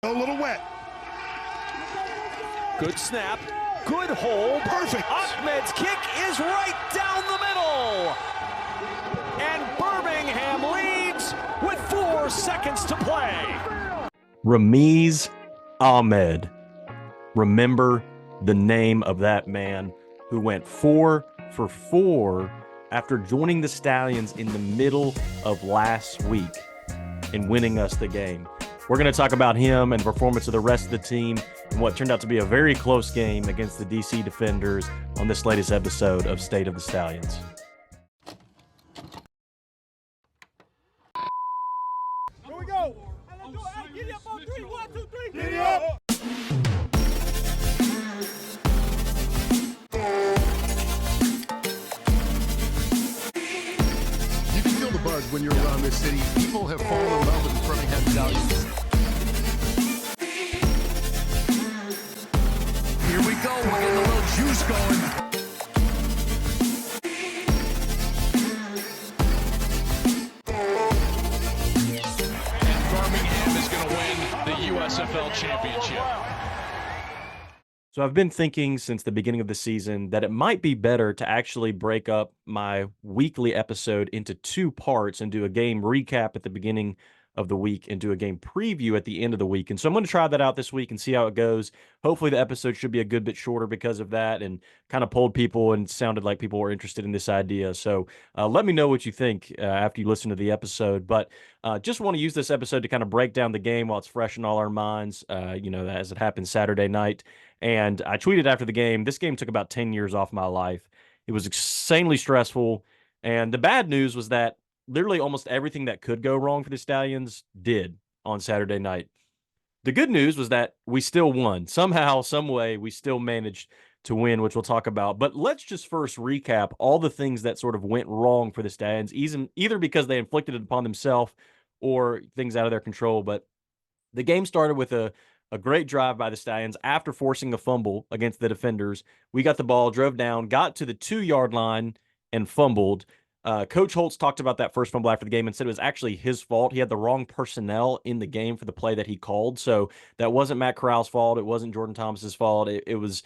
A little wet. Good snap. Good hold. Perfect. Ahmed's kick is right down the middle. And Birmingham leads with 4 seconds to play. Ramiz Ahmed. Remember the name of that man who went 4 for 4 after joining the Stallions in the middle of last week and winning us the game. We're going to talk about him and the performance of the rest of the team and what turned out to be a very close game against the DC Defenders on this latest episode of State of the Stallions. Here we go. Giddy up on 3. 1, 2, 3. Giddy up. You can feel the buzz when you're around this city. People have fallen in love with the Birmingham Stallions. Here we go. We're getting a little juice going. And Birmingham is going to win the USFL championship. So I've been thinking since the beginning of the season that it might be better to actually break up my weekly episode into 2 parts and do a game recap at the beginning of the week and do a game preview at the end of the week. And so I'm going to try that out this week and see how it goes. Hopefully the episode should be a good bit shorter because of that, and kind of polled people and sounded like people were interested in this idea. So let me know what you think after you listen to the episode. But just want to use this episode to kind of break down the game while it's fresh in all our minds, as it happened Saturday night. And I tweeted after the game, this game took about 10 years off my life. It was insanely stressful. And the bad news was that literally almost everything that could go wrong for the Stallions did on Saturday night. The good news was that we still won. Somehow, some way, we still managed to win, which we'll talk about. But let's just first recap all the things that sort of went wrong for the Stallions, either because they inflicted it upon themselves or things out of their control. But the game started with a great drive by the Stallions after forcing a fumble against the defenders. We got the ball, drove down, got to the 2-yard line, and fumbled. Coach Holtz talked about that first fumble after the game and said it was actually his fault. He had the wrong personnel in the game for the play that he called. So that wasn't Matt Corral's fault. It wasn't Jordan Thomas's fault. It was,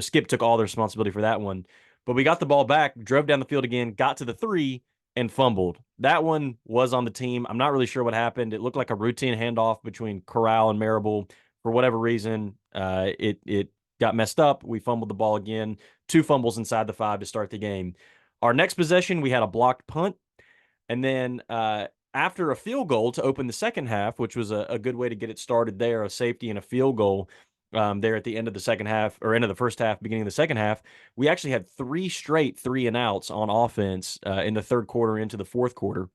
Skip took all the responsibility for that one. But we got the ball back, drove down the field again, got to the 3, and fumbled. That one was on the team. I'm not really sure what happened. It looked like a routine handoff between Corral and Marable. For whatever reason, it got messed up. We fumbled the ball again. 2 fumbles inside the 5 to start the game. Our next possession, we had a blocked punt. And then after a field goal to open the second half, which was a good way to get it started there, a safety and a field goal there at the end of the second half, or end of the first half, beginning of the second half, we actually had 3 straight 3-and-outs on offense in the third quarter into the fourth quarter.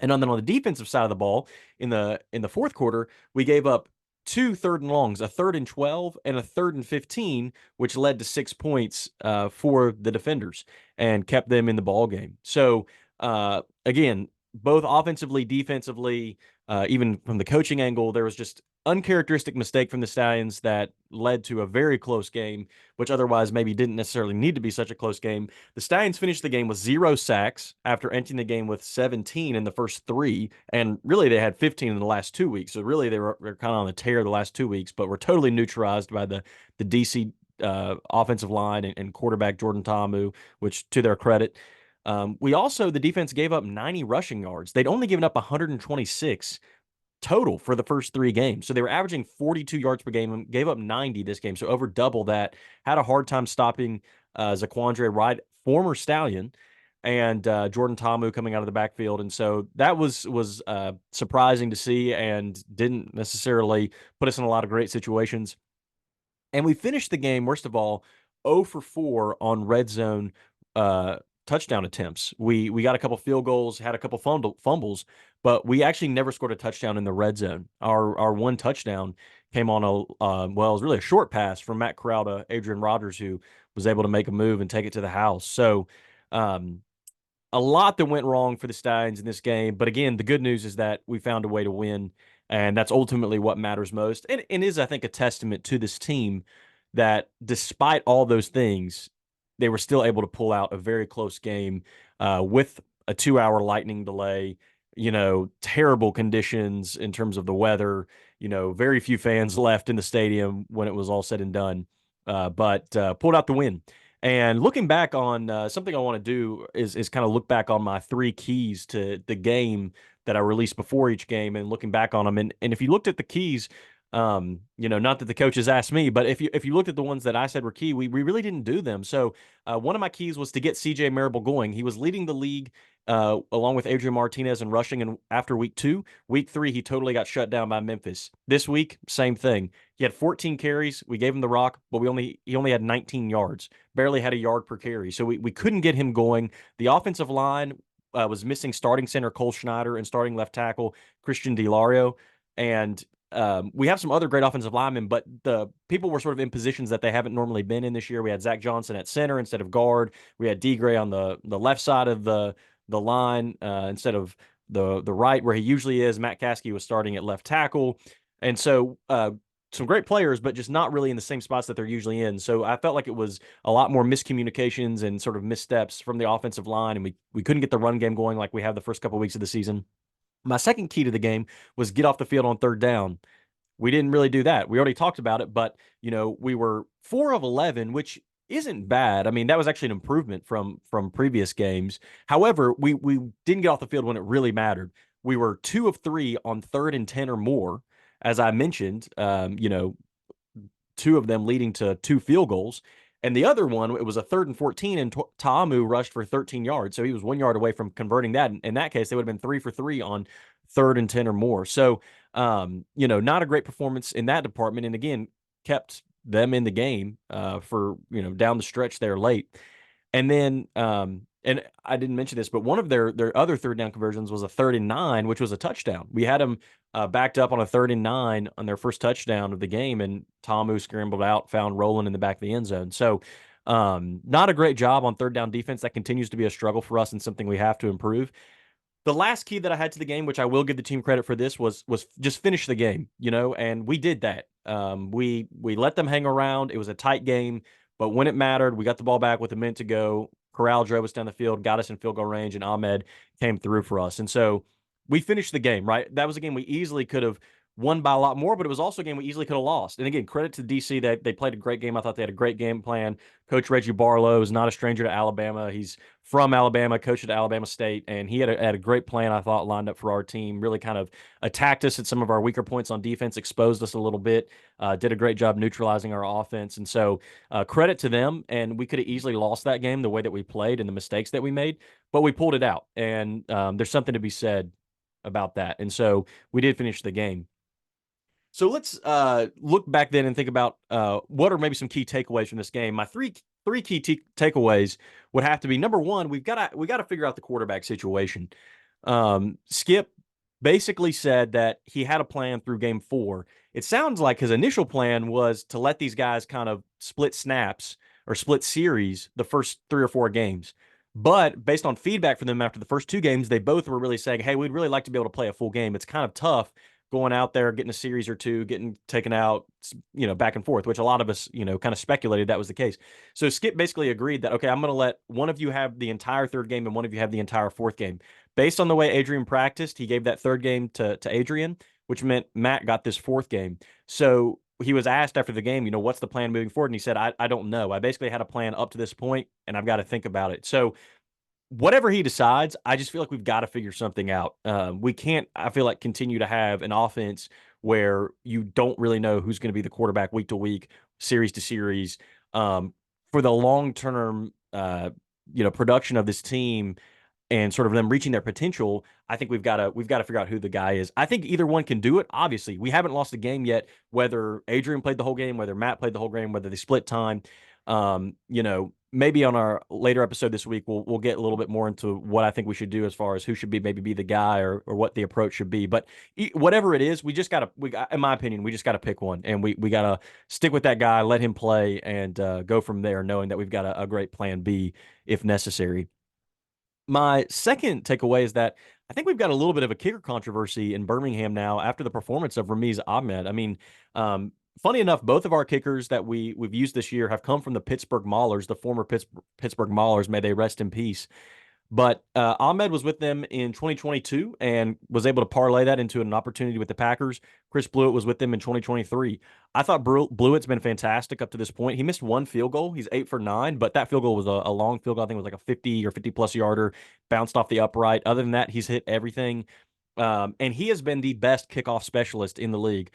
And then on the defensive side of the ball, in the fourth quarter, we gave up 2 third-and-longs, a 3rd and 12 and a 3rd and 15, which led to 6 points for the defenders and kept them in the ball game. So again, both offensively, defensively, even from the coaching angle, there was just uncharacteristic mistake from the Stallions that led to a very close game, which otherwise maybe didn't necessarily need to be such a close game. The Stallions finished the game with 0 sacks after ending the game with 17 in the first 3, and really they had 15 in the last 2 weeks. So really they're kind of on a tear the last 2 weeks, but were totally neutralized by the DC offensive line and quarterback Jordan Ta'amu, which to their credit. The defense gave up 90 rushing yards. They'd only given up 126 total for the first 3 games. So they were averaging 42 yards per game and gave up 90 this game. So over double that. Had a hard time stopping Zaquandre Wright, former Stallion, and Jordan Ta'amu coming out of the backfield. And so that was surprising to see and didn't necessarily put us in a lot of great situations. And we finished the game, worst of all, 0 for 4 on red zone touchdown attempts. We got a couple field goals, had a couple fumbles, but we actually never scored a touchdown in the red zone. Our one touchdown came on it was really a short pass from Matt Corral to Adrian Rogers, who was able to make a move and take it to the house. So a lot that went wrong for the Stallions in this game. But again, the good news is that we found a way to win, and that's ultimately what matters most. And is, I think, a testament to this team that despite all those things, they were still able to pull out a very close game with a 2-hour lightning delay terrible conditions in terms of the weather, very few fans left in the stadium when it was all said and done, but pulled out the win. And looking back on something I want to do is kind of look back on my three keys to the game that I released before each game and looking back on them. And if you looked at the keys, not that the coaches asked me, but if you looked at the ones that I said were key, we really didn't do them. So one of my keys was to get CJ Marable going. He was leading the league along with Adrian Martinez and rushing. And after week 2, week 3, he totally got shut down by Memphis. This week, same thing. He had 14 carries. We gave him the rock, but he only had 19 yards, barely had a yard per carry. So we couldn't get him going. The offensive line was missing starting center Cole Schneider and starting left tackle Christian DiLario. And we have some other great offensive linemen, but the people were sort of in positions that they haven't normally been in this year. We had Zach Johnson at center instead of guard. We had D. Gray on the left side of the line instead of the right where he usually is. Matt Caskey was starting at left tackle. And so some great players, but just not really in the same spots that they're usually in. So I felt like it was a lot more miscommunications and sort of missteps from the offensive line, and we couldn't get the run game going like we have the first couple of weeks of the season. My second key to the game was get off the field on third down. We didn't really do that. We already talked about it, but we were 4 of 11, which isn't bad. I mean, that was actually an improvement from previous games. However, we didn't get off the field when it really mattered. We were 2 of 3 on 3rd and 10 or more, as I mentioned. 2 of them leading to 2 field goals. And the other one, it was a 3rd and 14, and Ta'amu rushed for 13 yards. So he was 1 yard away from converting that. In that case, they would have been 3 for 3 on 3rd and 10 or more. So, not a great performance in that department. And again, kept them in the game for, down the stretch there late. And then, and I didn't mention this, but one of their other third down conversions was a 3rd and 9, which was a touchdown. We had them backed up on a 3rd and 9 on their first touchdown of the game, and Ta'amu scrambled out, found Roland in the back of the end zone. So not a great job on third down defense. That continues to be a struggle for us and something we have to improve. The last key that I had to the game, which I will give the team credit for this, was just finish the game, and we did that. We let them hang around. It was a tight game, but when it mattered, we got the ball back with a minute to go. Corral drove us down the field, got us in field goal range, and Ahmed came through for us. And so we finished the game, right? That was a game we easily could have won by a lot more, but it was also a game we easily could have lost. And again, credit to DC that they played a great game. I thought they had a great game plan. Coach Reggie Barlow is not a stranger to Alabama. He's from Alabama, coached at Alabama State, and he had a great plan, I thought, lined up for our team. Really kind of attacked us at some of our weaker points on defense, exposed us a little bit, did a great job neutralizing our offense. And so credit to them, and we could have easily lost that game the way that we played and the mistakes that we made, but we pulled it out. And there's something to be said about that. And so we did finish the game. So let's look back then and think about what are maybe some key takeaways from this game. My three key takeaways would have to be, number one, we got to figure out the quarterback situation. Skip basically said that he had a plan through game 4. It sounds like his initial plan was to let these guys kind of split snaps or split series the first 3 or 4 games. But based on feedback from them after the first 2 games, they both were really saying, hey, we'd really like to be able to play a full game. It's kind of tough going out there, getting a series or 2, getting taken out, back and forth, which a lot of us, kind of speculated that was the case. So Skip basically agreed that, okay, I'm going to let one of you have the entire 3rd game and one of you have the entire 4th game. Based on the way Adrian practiced, he gave that 3rd game to Adrian, which meant Matt got this 4th game. So he was asked after the game, what's the plan moving forward? And he said, I don't know. I basically had a plan up to this point, and I've got to think about it. So whatever he decides, I just feel like we've got to figure something out. We can't, I feel like, continue to have an offense where you don't really know who's going to be the quarterback week to week, series to series. For the long-term, production of this team and sort of them reaching their potential, I think we've got to figure out who the guy is. I think either one can do it. Obviously, we haven't lost a game yet, whether Adrian played the whole game, whether Matt played the whole game, whether they split time. Maybe on our later episode this week, we'll get a little bit more into what I think we should do as far as who should be the guy or what the approach should be. But whatever it is, in my opinion, we just got to pick one, and we got to stick with that guy, let him play, and go from there, knowing that we've got a great plan B if necessary. My second takeaway is that I think we've got a little bit of a kicker controversy in Birmingham now after the performance of Ramiz Ahmed. I mean, funny enough, both of our kickers that we've used this year have come from the Pittsburgh Maulers, the former Pittsburgh Maulers. May they rest in peace. But Ahmed was with them in 2022 and was able to parlay that into an opportunity with the Packers. Chris Blewett was with them in 2023. I thought Blewett's been fantastic up to this point. He missed one field goal. He's 8 for 9, but that field goal was a long field goal. I think it was like a 50 or 50-plus yarder, bounced off the upright. Other than that, he's hit everything. And he has been the best kickoff specialist in the league.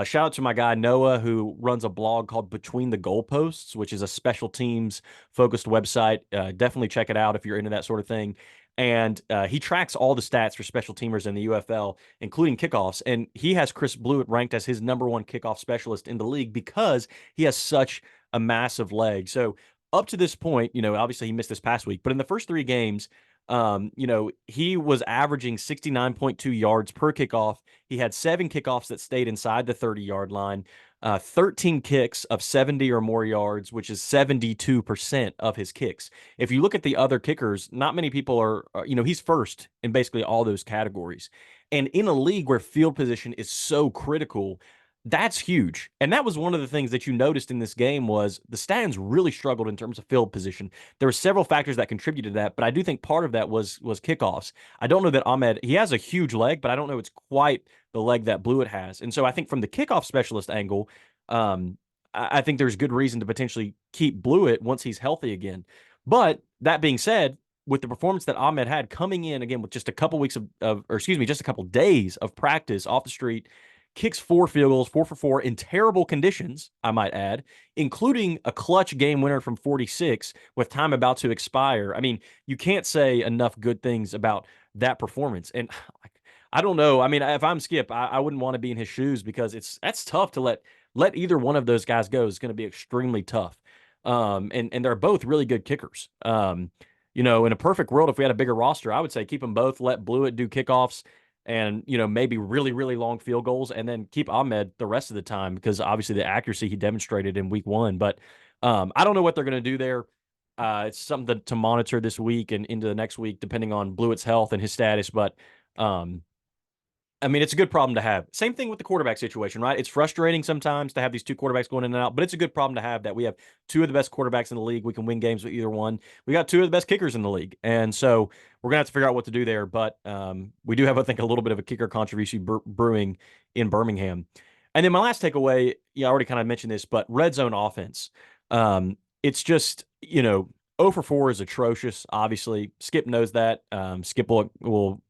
Shout out to my guy Noah, who runs a blog called Between the Goalposts, which is a special teams focused website. Definitely check it out if you're into that sort of thing. And he tracks all the stats for special teamers in the UFL, including kickoffs. And he has Chris Blewett ranked as his #1 kickoff specialist in the league because he has such a massive leg. So up to this point, obviously he missed this past week, but in the first 3 games, he was averaging 69.2 yards per kickoff. He had 7 kickoffs that stayed inside the 30-yard line, 13 kicks of 70 or more yards, which is 72% of his kicks. If you look at the other kickers, not many people he's first in basically all those categories. And in a league where field position is so critical, that's huge. And that was one of the things that you noticed in this game was the Stallions really struggled in terms of field position. There were several factors that contributed to that, but I do think part of that was kickoffs. I don't know that Ahmed, he has a huge leg, but I don't know it's quite the leg that Blewett has. And so I think from the kickoff specialist angle, I think there's good reason to potentially keep Blewett once he's healthy again. But that being said, with the performance that Ahmed had coming in again with just a couple weeks just a couple days of practice off the street, kicks 4 field goals, 4 for 4 in terrible conditions, I might add, including a clutch game winner from 46 with time about to expire. I mean, you can't say enough good things about that performance. And I don't know. I mean, if I'm Skip, I wouldn't want to be in his shoes because that's tough to let either one of those guys go. It's going to be extremely tough. And they're both really good kickers. In a perfect world, if we had a bigger roster, I would say keep them both, let Blewett do kickoffs, and maybe really, really long field goals, and then keep Ahmed the rest of the time because obviously the accuracy he demonstrated in week 1. But I don't know what they're going to do there. It's something to monitor this week and into the next week, depending on Blewett's health and his status. But I mean, it's a good problem to have. Same thing with the quarterback situation, right? It's frustrating sometimes to have these 2 quarterbacks going in and out, but it's a good problem to have that we have 2 of the best quarterbacks in the league. We can win games with either one. We got 2 of the best kickers in the league. And so we're going to have to figure out what to do there. But we do have, I think, a little bit of a kicker controversy brewing in Birmingham. And then my last takeaway, I already kind of mentioned this, but red zone offense. It's just, 0 for 4 is atrocious, obviously. Skip knows that. Skip will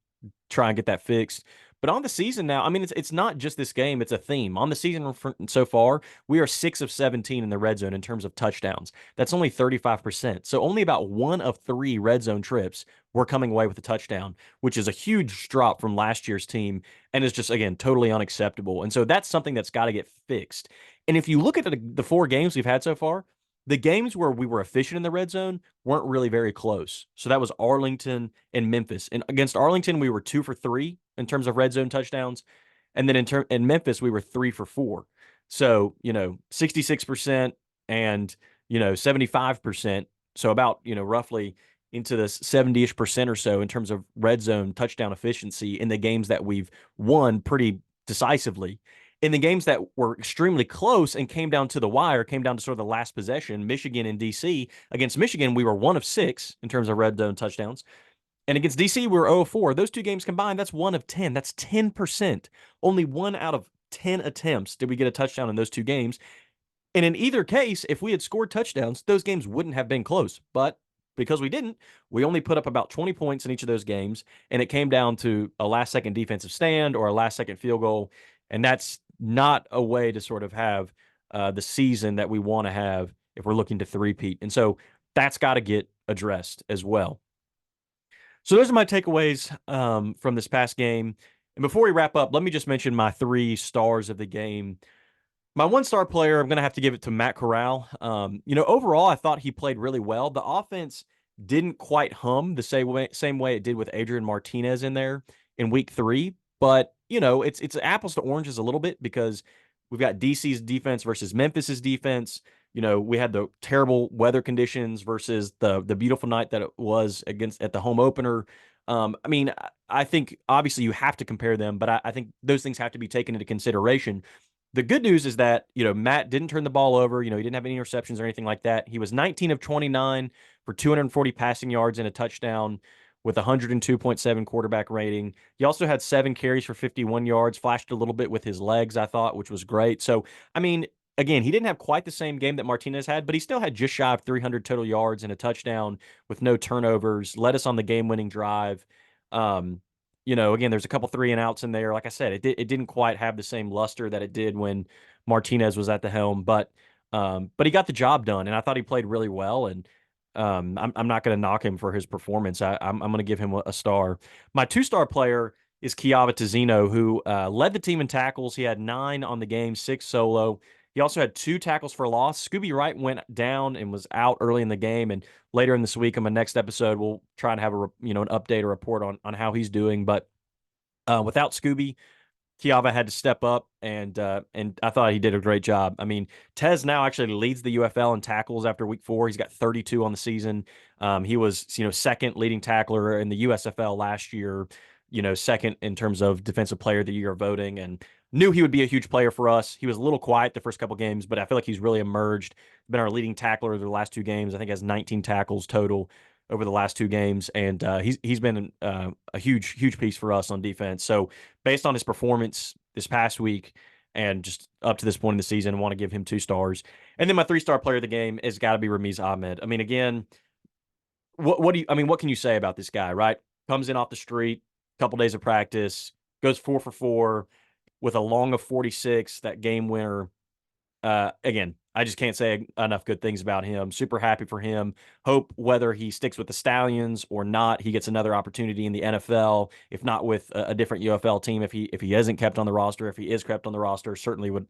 try and get that fixed. But on the season now, I mean, it's not just this game. It's a theme. On the season so far, we are 6 of 17 in the red zone in terms of touchdowns. That's only 35%. So only about 1 of 3 red zone trips were coming away with a touchdown, which is a huge drop from last year's team and is just, again, totally unacceptable. And so that's something that's got to get fixed. And if you look at the 4 games we've had so far, the games where we were efficient in the red zone weren't really very close. So that was Arlington and Memphis. And against Arlington, we were 2 for 3 in terms of red zone touchdowns. And then in Memphis, we were 3 for 4. So, 66% and, 75%. So about, roughly into the 70-ish percent or so in terms of red zone touchdown efficiency in the games that we've won pretty decisively. In the games that were extremely close and came down to the wire, came down to sort of the last possession, Michigan and DC. Against Michigan, we were 1 of 6 in terms of red zone touchdowns. And against DC, we were 0 of 4. Those 2 games combined, that's 1 of 10. That's 10%. Only 1 out of 10 attempts did we get a touchdown in those 2 games. And in either case, if we had scored touchdowns, those games wouldn't have been close. But because we didn't, we only put up about 20 points in each of those games. And it came down to a last-second defensive stand or a last-second field goal. And that's not a way to sort of have the season that we want to have if we're looking to three-peat. And so that's got to get addressed as well. So those are my takeaways from this past game. And before we wrap up, let me just mention my 3 stars of the game. My 1-star player, I'm going to have to give it to Matt Corral. Overall, I thought he played really well. The offense didn't quite hum the same way it did with Adrian Martinez in there in week 3. But, it's apples to oranges a little bit because we've got DC's defense versus Memphis's defense. We had the terrible weather conditions versus the beautiful night that it was at the home opener. I think obviously you have to compare them, but I think those things have to be taken into consideration. The good news is that, Matt didn't turn the ball over. He didn't have any interceptions or anything like that. He was 19 of 29 for 240 passing yards and a touchdown with 102.7 quarterback rating. He also had 7 carries for 51 yards, flashed a little bit with his legs, I thought, which was great. So, I mean, again, he didn't have quite the same game that Martinez had, but he still had just shy of 300 total yards and a touchdown with no turnovers, led us on the game-winning drive. Again, there's a couple 3-and-outs in there. Like I said, it didn't quite have the same luster that it did when Martinez was at the helm, but he got the job done, and I thought he played really well. And I'm not going to knock him for his performance. I'm going to give him a star. My 2-star player is Kiava Tizino, who led the team in tackles. He had 9 on the game, 6 solo. He also had 2 tackles for loss. Scooby Wright went down and was out early in the game, and later in this week on my next episode, we'll try and have an update or report on how he's doing. But without Scooby, Kiava had to step up, and I thought he did a great job. I mean, Tez now actually leads the UFL in tackles after week 4. He's got 32 on the season. He was second leading tackler in the USFL last year. Second in terms of defensive player of the year voting, and knew he would be a huge player for us. He was a little quiet the first couple games, but I feel like he's really emerged. Been our leading tackler over the last 2 games. I think has 19 tackles total over the last 2 games, and he's been a huge piece for us on defense. So based on his performance this past week and just up to this point in the season, I want to give him 2 stars. And then my 3-star player of the game has got to be Ramiz Ahmed. I mean, again, what can you say about this guy, right? Comes in off the street, couple days of practice, goes 4 for 4 with a long of 46, that game winner. Again, I just can't say enough good things about him. Super happy for him. Hope whether he sticks with the Stallions or not, he gets another opportunity in the NFL. If not with a different UFL team, if he isn't kept on the roster, if he is kept on the roster, certainly would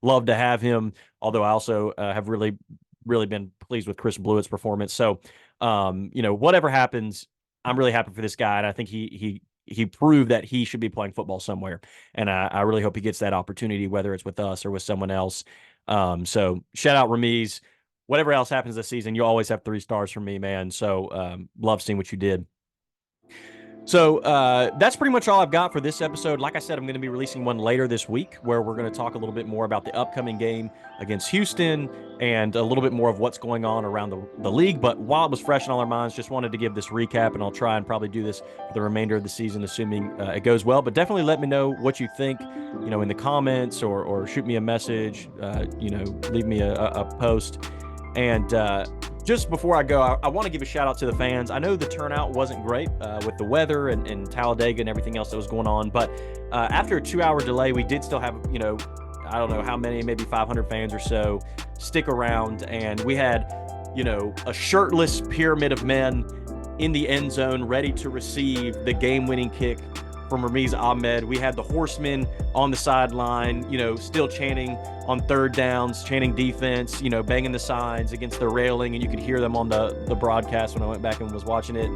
love to have him. Although I also have really been pleased with Chris Blewett's performance. So whatever happens, I'm really happy for this guy, and I think he proved that he should be playing football somewhere. And I really hope he gets that opportunity, whether it's with us or with someone else. So shout out Ramiz. Whatever else happens this season, you always have 3 stars from me, man. So love seeing what you did. So that's pretty much all I've got for this episode. Like I said, I'm going to be releasing one later this week where we're going to talk a little bit more about the upcoming game against Houston and a little bit more of what's going on around the league. But while it was fresh in all our minds, just wanted to give this recap, and I'll try and probably do this for the remainder of the season, assuming it goes well. But definitely let me know what you think, in the comments or shoot me a message, leave me a post. And just before I go, I want to give a shout out to the fans. I know the turnout wasn't great with the weather and Talladega and everything else that was going on, but after a 2-hour delay, we did still have, I don't know how many, maybe 500 fans or so stick around. And we had, a shirtless pyramid of men in the end zone ready to receive the game-winning kick from Ramiz Ahmed. We had the horsemen on the sideline, still chanting on 3rd downs, chanting defense, banging the signs against the railing, and you could hear them on the broadcast when I went back and was watching it.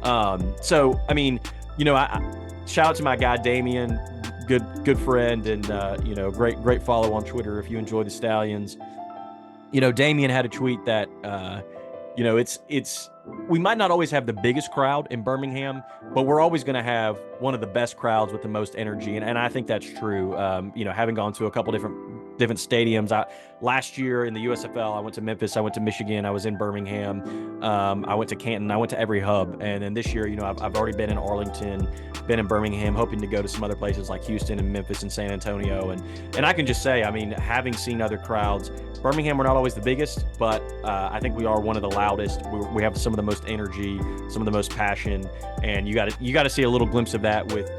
And, so, I mean, I shout out to my guy Damian, good friend, and great follow on Twitter if you enjoy the Stallions. Damian had a tweet that it's we might not always have the biggest crowd in Birmingham, but we're always going to have one of the best crowds with the most energy. And I think that's true. Having gone to a couple different stadiums. Last year in the USFL, I went to Memphis, I went to Michigan, I was in Birmingham, I went to Canton, I went to every hub. And then this year, I've already been in Arlington, been in Birmingham, hoping to go to some other places like Houston and Memphis and San Antonio. And I can just say, I mean, having seen other crowds, Birmingham, we're not always the biggest, but I think we are one of the loudest. We have some of the most energy, some of the most passion, and you got to see a little glimpse of that with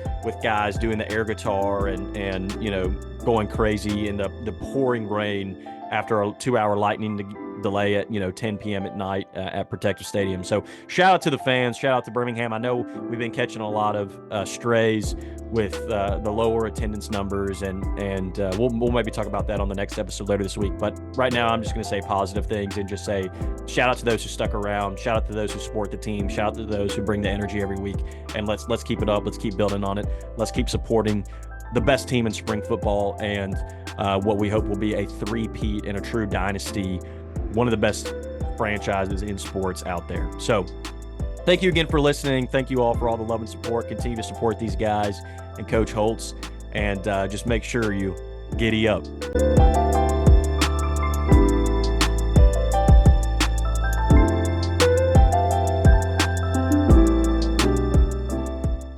guys doing the air guitar and going crazy in the pouring rain after a 2-hour lightning delay at 10 p.m. at night at Protective Stadium. So shout out to the fans, shout out to Birmingham. I know we've been catching a lot of strays with the lower attendance numbers, and we'll maybe talk about that on the next episode later this week. But right now, I'm just going to say positive things and just say shout out to those who stuck around, shout out to those who support the team, shout out to those who bring the energy every week, and let's keep it up, let's keep building on it, let's keep supporting the best team in spring football and what we hope will be a 3-peat and a true dynasty, one of the best franchises in sports out there. So thank you again for listening. Thank you all for all the love and support. Continue to support these guys and Coach Holtz, and just make sure you giddy up.